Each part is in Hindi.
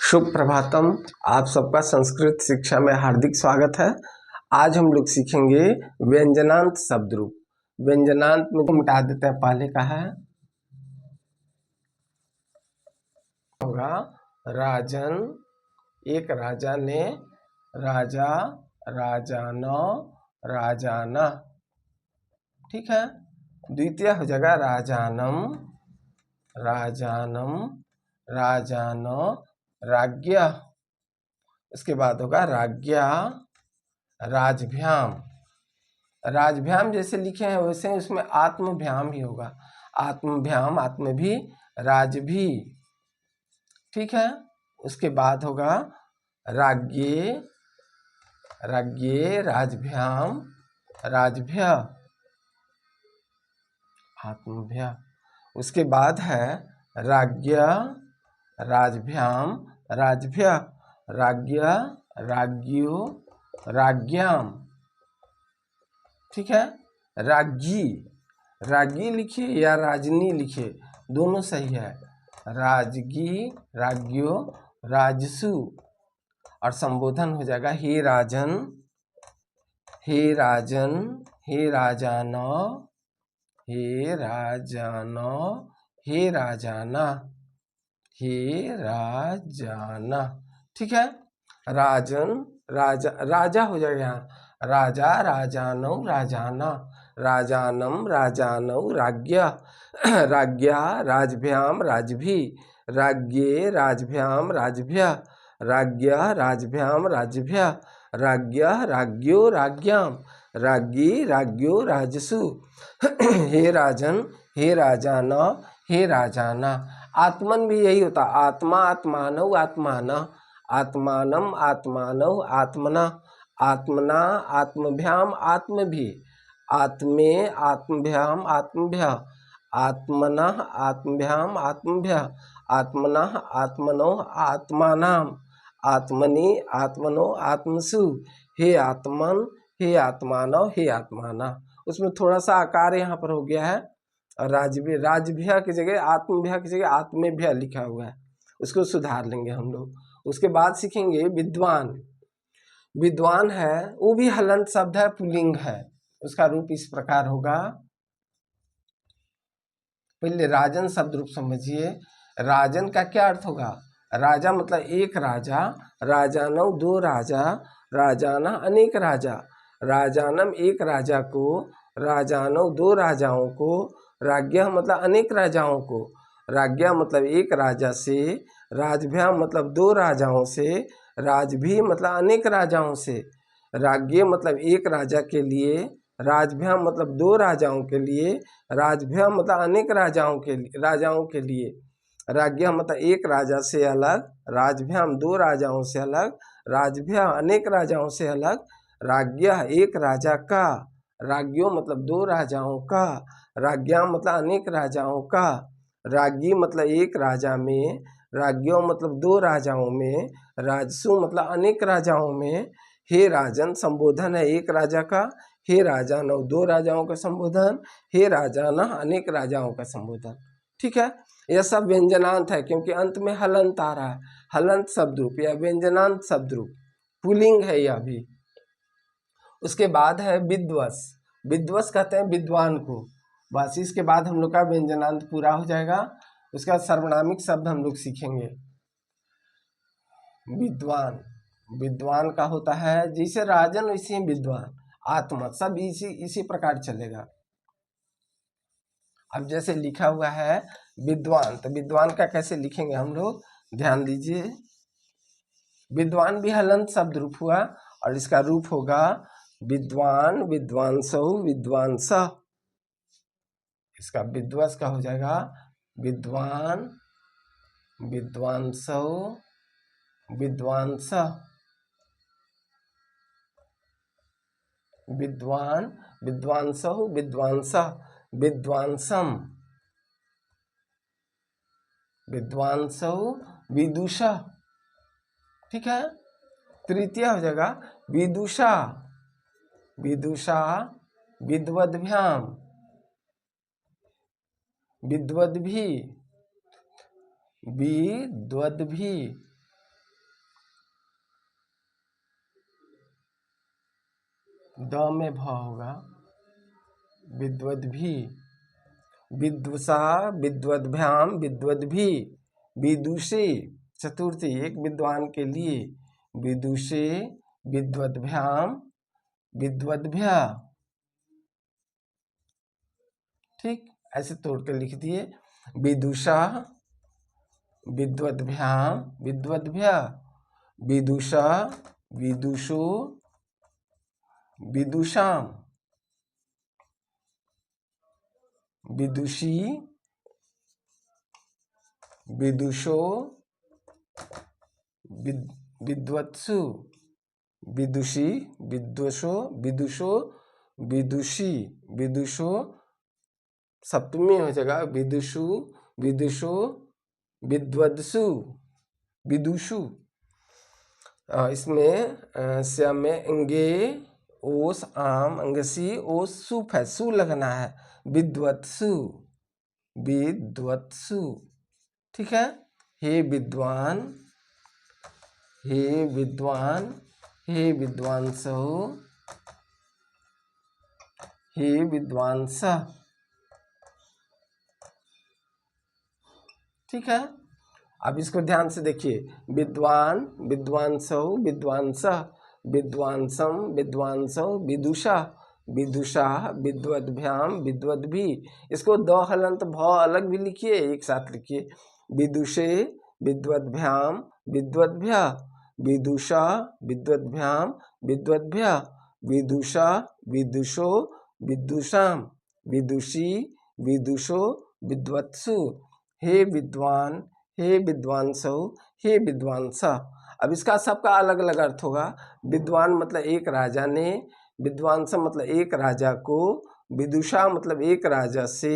शुभ प्रभातम। आप सबका संस्कृत शिक्षा में हार्दिक स्वागत है। आज हम लोग सीखेंगे व्यंजनांत शब्द रूप। व्यंजनांत में तो मिटा देते हैं, पहले का है होगा राजन, एक राजा ने, राजा, राजान, राजाना। ठीक है। द्वितीय हो जाएगा राजानम, राजानम, राजानो, राज्ञ। उसके बाद होगा राज्ञा, राजभ्याम। राजभ्याम जैसे लिखे हैं वैसे उसमें आत्मभ्याम ही होगा। आत्मभ्याम, आत्म भी, राज भी। ठीक है। उसके बाद होगा राज्ञे, राज्ञे, राजभ्याम, राजभ्य, आत्मभ्य। उसके बाद है राज्ञ, राजभ्याम, राजभ्य, राज्ञ, राज्ञो, राज्ञाम। ठीक है। राज्ञी, राज्ञी लिखिए या राजनी लिखिए, दोनों सही है। राजगी, राज्ञो, राजसु। और संबोधन हो जाएगा हे राजन, हे राजन, हे राजान, हे राजान, हे राजाना, हे राजाना। ठीक है। राजन, राजा, राजा हो जाएगा यहाँ। राजा, राजानौ, राजाना, राजानम, राजानौ, राज्ञ, राज्ञा, राजभ्याम, राजभी, राज्ञे, राजभ्याम, राजभ्य, राज्ञ, राजभ्याम, राजभ्य, राज्ञ, राज्ञो, राज्ञाम, राज्ञी, राज्ञो, राजसु। हे राजन, हे राजान, हे राजाना। आत्मन भी यही होता, आत्मा, आत्मानौ, आत्मान, आत्मानम, आत्मानौ, आत्मना, आत्मना, आत्मभ्याम, आत्मभि, आत्मे, आत्मभ्याम, आत्मभ्य, आत्मना, आत्मभ्याम, आत्मभ्य, आत्मना, आत्मनो, आत्मानाम, आत्मनि, आत्मनो, आत्मसु। हे आत्मन, हे आत्मानव, हे आत्माना। उसमें थोड़ा सा आकार यहाँ पर हो गया है। राजभ्य, राजभ्य की जगह आत्मभ्य की जगह आत्मेभ्य लिखा हुआ है, उसको सुधार लेंगे हम लोग। उसके बाद सीखेंगे विद्वान। विद्वान है वो भी हलंत शब्द है, पुल्लिंग है। उसका रूप इस प्रकार होगा। पहले राजन शब्द रूप समझिए। राजन का क्या अर्थ होगा? राजा मतलब एक राजा, राजानौ दो राजा, राजाना अनेक राजा, राजानम एक राजा को, राजानौ दो राजाओं को, राज्ञ मतलब अनेक राजाओं को, राज्ञा मतलब एक राजा से, राजभ्या मतलब दो राजाओं से, राजभी मतलब अनेक राजाओं से, राज्ञ मतलब एक राजा के लिए, राजभ्या मतलब दो राजाओं के लिए, राजभ्या मतलब अनेक राजाओं के लिए, राज्ञ मतलब एक राजा से अलग, राजभ्याम दो राजाओं से अलग, राजभ्या अनेक राजाओं से अलग, राज्ञ एक राजा का, राज्ञो मतलब दो राजाओं का, राज्ञा मतलब अनेक राजाओं का, राज्ञी मतलब एक राजा में, राज्ञो मतलब दो राजाओं में, राजसु मतलब अनेक राजाओं में। हे राजन संबोधन है एक राजा का, हे राजा नौ दो राजाओं का संबोधन, हे राजा न अनेक राजाओं का संबोधन। ठीक है। यह सब व्यंजनांत है क्योंकि अंत में हलंत आ रहा है। हलंत शब्द रूप या व्यंजनांत शब्द रूप, पुल्लिंग है यह भी। उसके बाद है विद्वस। विद्वस कहते हैं विद्वान को। बस इसके बाद हम लोग का व्यंजनांत पूरा हो जाएगा। उसका सर्वनामिक शब्द हम लोग सीखेंगे। विद्वान, विद्वान का होता है जैसे राजन वैसे ही विद्वान, आत्मा, सब इसी प्रकार चलेगा। अब जैसे लिखा हुआ है विद्वान, तो विद्वान का कैसे लिखेंगे हम लोग, ध्यान दीजिए। विद्वान भी हलंत शब्द रूप हुआ और इसका रूप होगा विद्वान, विद्वांसौ, विद्वांस। इसका विद्वस का हो जाएगा विद्वान, विद्वांसौ, विद्वांस, विद्वान, विद्वांसौ, विद्वांस, विद्वांसम, विद्वांसौ, विदुषा। ठीक है। तृतीय हो जाएगा विदुषा, विदुषा, विद्वद्भ्याम, विद्वद्भी, विद्वद्भी, द में भ होगा, विद्वद्भी, विद्वसा, विद्वद्भ्याम, विद्वद्भी, विदुषे, चतुर्थी एक विद्वान के लिए, विदुषे, विद्वद्भ्याम, विद्वद्भ्या। ठीक, ऐसे तोड़ के लिख दिए, विदुषा, विद्वद्भ्याम, विद्वद्भ्या, विदुषा, विदुषो, विदुषाम, विदुषी, विदुषो, विद्वत्सु, विदुषी, विद्वषो, विदुषो, विदुषी, विदुषो, सप्तमी हो जाएगा, विदुषु, विदुषो, विद्वत्सु, विदुषु। इसमें श्याम में अंगे ओस आम, अंगसी ओस सुप है, सु लगना है, विद्वत्सु, विद्वत्सु। ठीक है, हे विद्वान, हे विद्वान, हे विद्वांसो, हे विद्वांस। ठीक है, अब इसको ध्यान से देखिए, विद्वान, विद्वांसो, विद्वांस, विद्वांसम, विद्वांसो, विदुषा, विदुषा, विद्वद्भ्याम, विद्वद्भी। इसको द हलंत भ अलग भी लिखिए, एक साथ लिखिए, विदुषे, विद्वद्भ्याम, विद्वद्भ्या, विदुषा, विद्वद्भ्याम, विद्वद्भ्या, विदुषा, विदुषो, विदुषाम, विदुषी, विदुषो, विद्वत्सु। हे विद्वान, हे विद्वांसो, हे विद्वांसा। अब इसका सबका अलग अलग अर्थ होगा। विद्वान मतलब एक राजा ने, विद्वांस मतलब एक राजा को, विदुषा मतलब एक राजा से,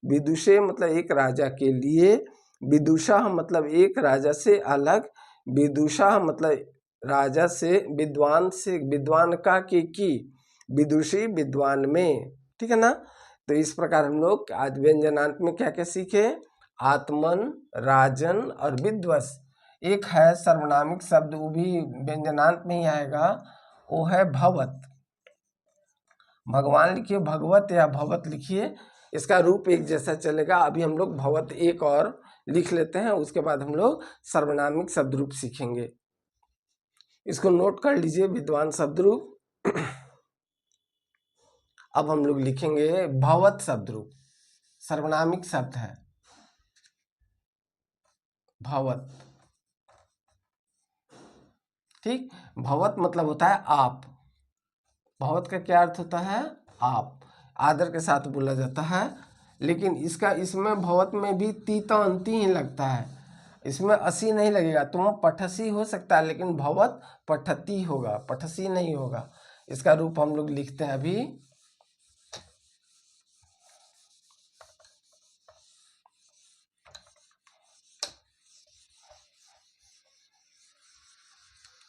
विदुषे मतलब एक राजा के लिए, विदुषा मतलब एक राजा से अलग, विदुषा मतलब राजा से, विद्वान से, विद्वान का की, विदुषी विद्वान में। ठीक है ना। तो इस प्रकार हम लोग आज व्यंजनांत में क्या क्या सीखे, आत्मन, राजन और विद्वस। एक है सर्वनामिक शब्द, वो भी व्यंजनांत में ही आएगा, वो है भवत। भगवान लिखिए भगवत या भवत लिखिए, इसका रूप एक जैसा चलेगा। अभी हम लोग भवत एक और लिख लेते हैं, उसके बाद हम लोग सर्वनामिक शब्द रूप सीखेंगे। इसको नोट कर लीजिए, विद्वान शब्द रूप। अब हम लोग लिखेंगे भवत शब्द रूप, सर्वनामिक शब्द है भवत। ठीक, भवत मतलब होता है आप। भवत का क्या अर्थ होता है, आप, आदर के साथ बोला जाता है। लेकिन इसमें भवत में भी ती तो अंति ही लगता है, इसमें असी नहीं लगेगा। तुम पठसी हो सकता है, लेकिन भवत पठती होगा, पठसी नहीं होगा। इसका रूप हम लोग लिखते हैं अभी।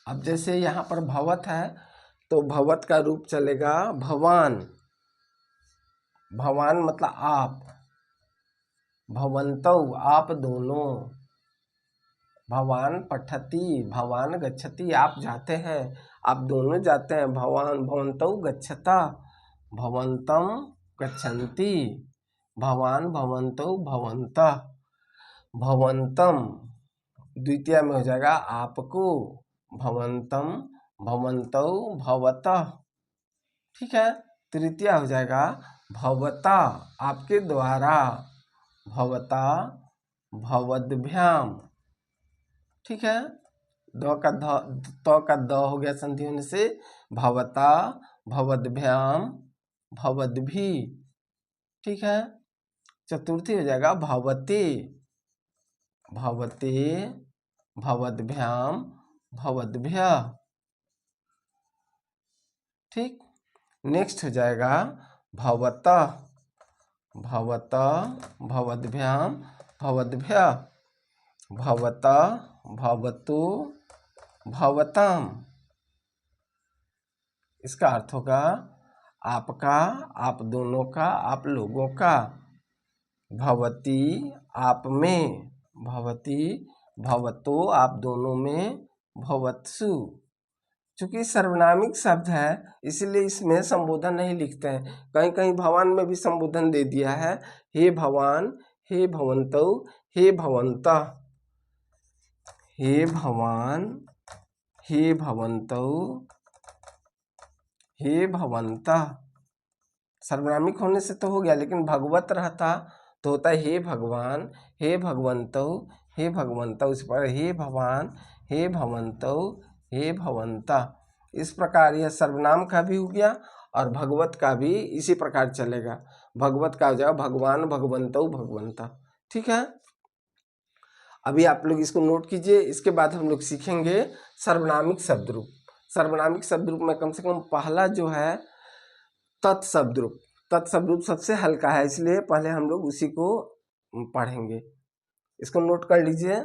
अब जैसे यहाँ पर भवत है, तो भवत का रूप चलेगा भवान। भवान मतलब आप, भवंतौ आप दोनों, भवान पठती, भवान गच्छति आप जाते हैं, आप दोनों जाते हैं। भवान भवंतौ गच्छता, भवंतम गच्छन्ति, भवान भवंतौ भवन्तः, भवंतम द्वितीय में हो जाएगा आपको, भवंतम भवंतौ भवतः। ठीक है, तृतीय हो जाएगा भवता आपके द्वारा, भवता भवद्भ्याम। ठीक है, द हो गया संधि होने से, भवता भवद्भ्याम भवद्भी। ठीक है, चतुर्थी हो जाएगा भवते, भवते भवद्भ्याम भवद्भ्य। ठीक, नेक्स्ट हो जाएगा भवतः, भवतः भवद्भ्याम भवद्भ्य, भवतः भवतो भवताम। इसका अर्थ होगा आपका, आप दोनों का, आप लोगों का। भवती आप में, भवती भवतो आप दोनों में, भवत्सु। चूंकि सर्वनामिक शब्द है इसलिए इसमें संबोधन नहीं लिखते हैं। कहीं कहीं भवान में भी संबोधन दे दिया है, हे भवान, हे भवन्तौ, हे भवन्तः, हे भवान, हे भवन्तौ, हे भवन्तः। सर्वनामिक होने से तो हो गया, लेकिन भगवत रहता तो होता है हे भगवान, हे भगवन्तौ, हे भगवन्तौ। इस पर हे भवान, हे भवन्तौ, हे भवन्तः। इस प्रकार यह सर्वनाम का भी हो गया और भगवत का भी इसी प्रकार चलेगा। भगवत का हो जाएगा भगवान, भगवन्तौ, भगवन्तः। ठीक है, अभी आप लोग इसको नोट कीजिए। इसके बाद हम लोग सीखेंगे सर्वनामिक शब्द रूप। सर्वनामिक शब्द रूप में कम से कम पहला जो है तत्शब्द रूप। तत्शब्द रूप सबसे हल्का है, इसलिए पहले हम लोग उसी को पढ़ेंगे। इसको नोट कर लीजिए।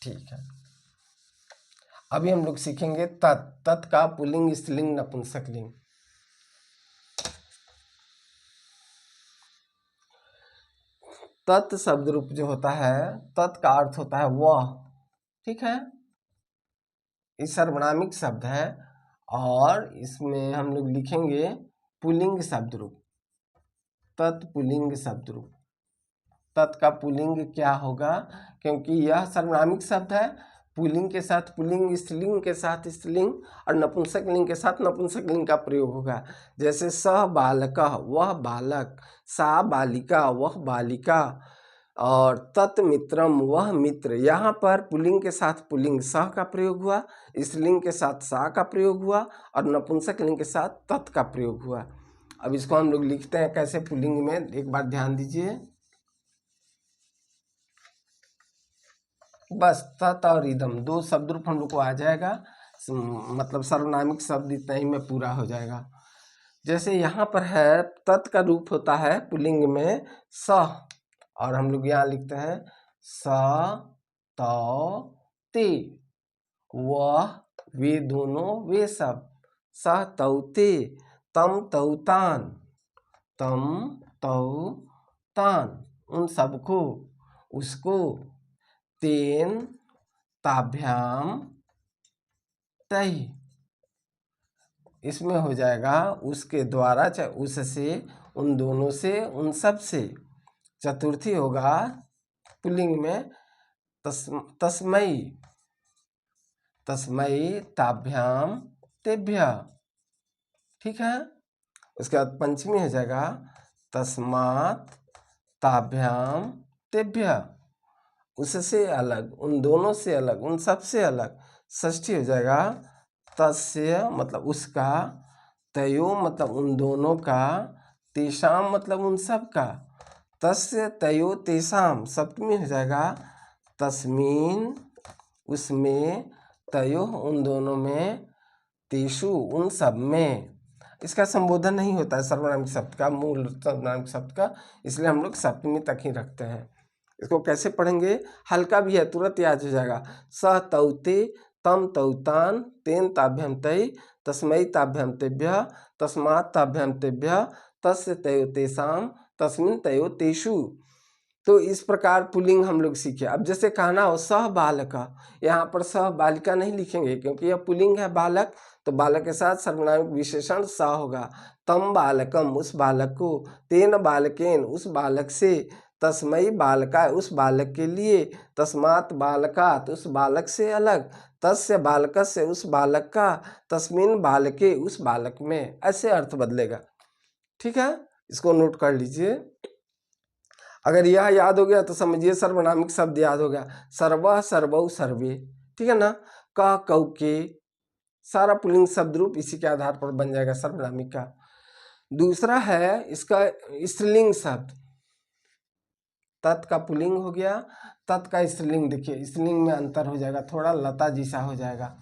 ठीक है, अभी हम लोग सीखेंगे तत्। तत् का पुल्लिंग, स्त्रीलिंग, नपुंसकलिंग। तत् शब्द रूप जो होता है, तत् का अर्थ होता है वह। ठीक है, ये सर्वनामिक शब्द है और इसमें हम लोग लिखेंगे पुल्लिंग शब्द रूप। तत्पुल्लिंग शब्द रूप। तत् का पुल्लिंग क्या होगा, क्योंकि यह सर्वनामिक शब्द है, पुल्लिंग के साथ पुल्लिंग, स्त्रीलिंग के साथ स्त्रीलिंग और नपुंसकलिंग के साथ नपुंसकलिंग का प्रयोग होगा। जैसे सह बालकः, वह बालक, सा बालिका, वह बालिका, और तत् मित्रम, वह मित्र। यहाँ पर पुल्लिंग के साथ पुल्लिंग सह का प्रयोग हुआ, स्त्रीलिंग के साथ सा का प्रयोग हुआ और नपुंसकलिंग के साथ तत् का प्रयोग हुआ। अब इसको हम लोग लिखते हैं कैसे पुल्लिंग में, एक बार ध्यान दीजिए। बस तत् और इदम दो शब्द रूप हम लोग को आ जाएगा, मतलब सर्वनामिक शब्द इतना ही में पूरा हो जाएगा। जैसे यहाँ पर है तत् का रूप होता है पुल्लिंग में सह, और हम लोग यहाँ लिखते हैं स तौ ते, वह, वे दोनों, वे सब। सह तौ ते, तम तौ तान, तम तौ तान, उन सबको, उसको, तेन ताभ्याम तै, इसमें हो जाएगा उसके द्वारा, चाहे उससे, उन दोनों से, उन सब से। चतुर्थी होगा पुल्लिंग में तस्मै, तस्मै ताभ्याम तेभ्य। ठीक है, उसके बाद पंचमी हो जाएगा तस्मात् ताभ्याम तेभ्य, उससे अलग, उन दोनों से अलग, उन सब से अलग। षष्ठी हो जाएगा तस्य मतलब उसका, तयो मतलब उन दोनों का, तेषाम मतलब उन सब का, तस्य तयो तेषाम। सप्तमी हो जाएगा तस्मीन, उसमें, तयो उन दोनों में, तेषु उन सब में। इसका संबोधन नहीं होता है सर्वनामिक शब्द का, मूल सर्वनामिक शब्द का, इसलिए हम लोग सप्तमी तक ही रखते हैं। इसको कैसे पढ़ेंगे, हल्का भी है, तुरंत याद हो जाएगा। स तौ ते, तम तौ तान, तेन ताभ्याम तै, तस्मै ताभ्याम तेभ्य, तस्मात् ताभ्याम तेभ्य, तस्य तयो तेषाम, तस्मिन् तयो तेषु। तो इस प्रकार पुल्लिंग हम लोग सीखे। अब जैसे कहना हो सह बालका, यहाँ पर सह बालिका नहीं लिखेंगे क्योंकि यह पुल्लिंग है बालक, तो बालक के साथ सर्वनामिक विशेषण स होगा। तम बालकम, उस बालक को, तेन बालकेन, उस बालक से, तस्मई बालका, उस बालक के लिए, तस्मात् बालकात्, उस बालक से अलग, तस्य बालकस्य, उस बालक का, तस्मिन् बालके, उस बालक में, ऐसे अर्थ बदलेगा। ठीक है, इसको नोट कर लीजिए। अगर यह याद हो गया तो समझिए सर्वनामिक शब्द याद हो गया। सर्वः, सर्वौ, सर्वे। ठीक है ना, कह, कौ, के, सारा पुल्लिंग शब्द रूप इसी के आधार पर बन जाएगा सर्वनामिक का। दूसरा है इसका स्त्रीलिंग शब्द। तत् का पुल्लिंग हो गया, तत् का स्त्रीलिंग देखिए, स्त्रीलिंग में अंतर हो जाएगा, थोड़ा लता जैसा हो जाएगा।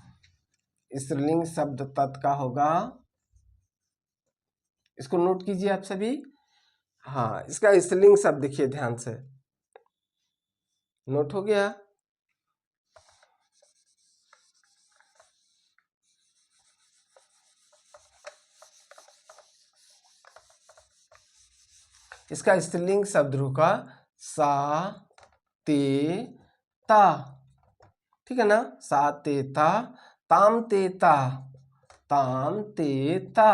स्त्रीलिंग शब्द तत् का होगा, इसको नोट कीजिए आप सभी। हाँ, इसका स्त्रीलिंग शब्द देखिए ध्यान से, नोट हो गया। इसका स्त्रीलिंग शब्द होगा सा ते ता। ठीक है ना। सा तेता ताम तेता ताम तेता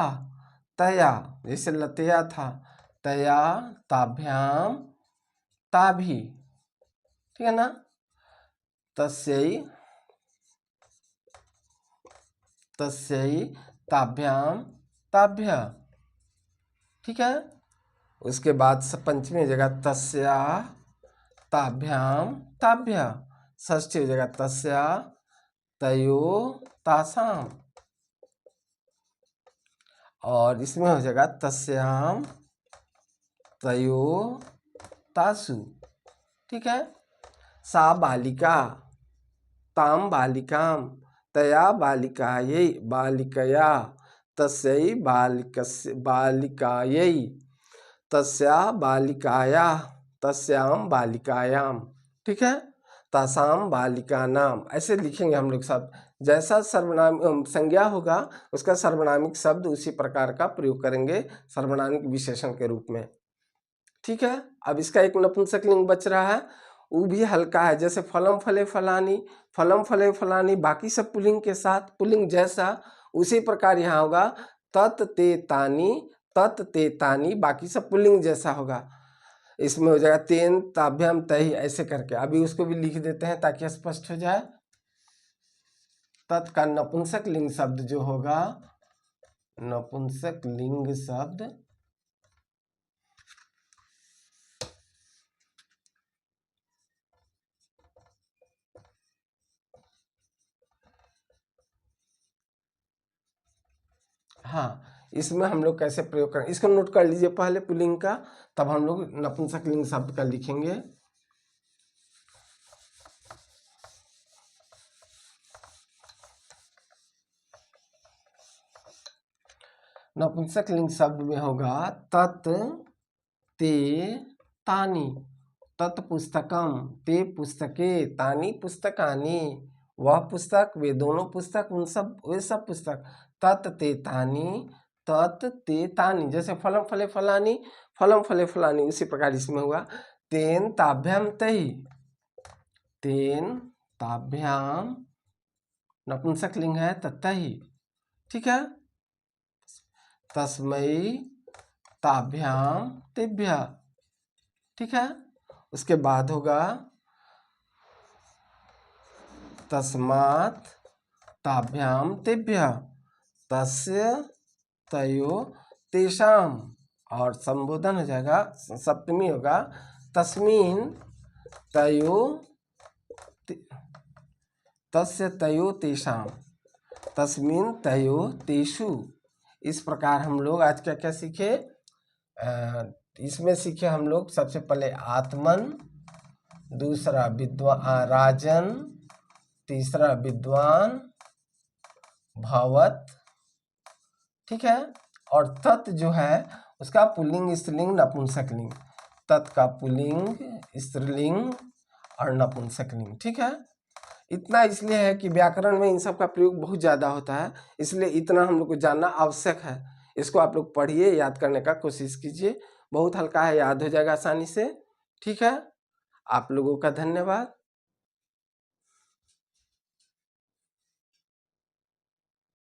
तया, जैसे लतया था, तया ताभ्याम ताभी, ठीक है ना। तस्यै तस्यै ताभ्याम ताभ्य, ठीक है। उसके बाद पंचमी हो जाएगा तस्या ताभ्याम ताभ्य, षष्ठी हो जाएगा तस्या तयो तासाम, और इसमें हो जाएगा तस्याम तयो तासु, ठीक है। सा बालिका ताम बालिकाम तया बालिकायै बालिकया तस्यै बालिकायै तस्या बालिकाया तस्याम बालिकायाम, ठीक है। तासाम बालिका नाम, ऐसे लिखेंगे हम लोग सब। जैसा सर्वनाम संज्ञा होगा उसका सर्वनामिक शब्द उसी प्रकार का प्रयोग करेंगे सर्वनामिक विशेषण के रूप में, ठीक है। अब इसका एक नपुंसकलिंग बच रहा है, वो भी हल्का है, जैसे फलम फले फलानी, बाकी सब पुल्लिंग के साथ पुल्लिंग जैसा, उसी प्रकार यहाँ होगा तत ते तानी, बाकी सब पुल्लिंग जैसा होगा। इसमें हो जाएगा तेन ताभ्याम तही, ऐसे करके। अभी उसको भी लिख देते हैं ताकि स्पष्ट हो जाए। तत् का नपुंसक लिंग शब्द जो होगा, नपुंसक लिंग शब्द हाँ, इसमें हम लोग कैसे प्रयोग करें इसको नोट कर लीजिए पहले पुल्लिंग का, तब हम लोग नपुंसक लिंग शब्द का लिखेंगे। नपुंसक लिंग शब्द में होगा तत् ते तानी, तत् पुस्तकम ते पुस्तके तानी पुस्तकानी, वह पुस्तक वे दोनों पुस्तक उन सब वे सब पुस्तक। तत् ते तानी, जैसे फलम फले फलानी, उसी प्रकार इसमें हुआ तेन ताभ्याम तही, तेन ताभ्याम नपुंसक लिंग है तही, ठीक है। तस्मै ताभ्याम तेभ्य, ठीक है। उसके बाद होगा तस्मात् ताभ्याम तेभ्य तस्य तयो तेषाम, और संबोधन हो जाएगा सप्तमी होगा तस्मीन तयो तस्य तयो तेषाम तस्मीन तयो तेषु। इस प्रकार हम लोग आज क्या क्या सीखे, इसमें सीखे हम लोग सबसे पहले आत्मन, दूसरा राजन, तीसरा विद्वान, भवत, ठीक है। और तत् जो है उसका पुल्लिंग स्त्रीलिंग नपुंसकलिंग, तत् का पुल्लिंग स्त्रीलिंग और नपुंसकलिंग, ठीक है। इतना इसलिए है कि व्याकरण में इन सब का प्रयोग बहुत ज़्यादा होता है, इसलिए इतना हम लोग को जानना आवश्यक है। इसको आप लोग पढ़िए, याद करने का कोशिश कीजिए, बहुत हल्का है, याद हो जाएगा आसानी से, ठीक है। आप लोगों का धन्यवाद।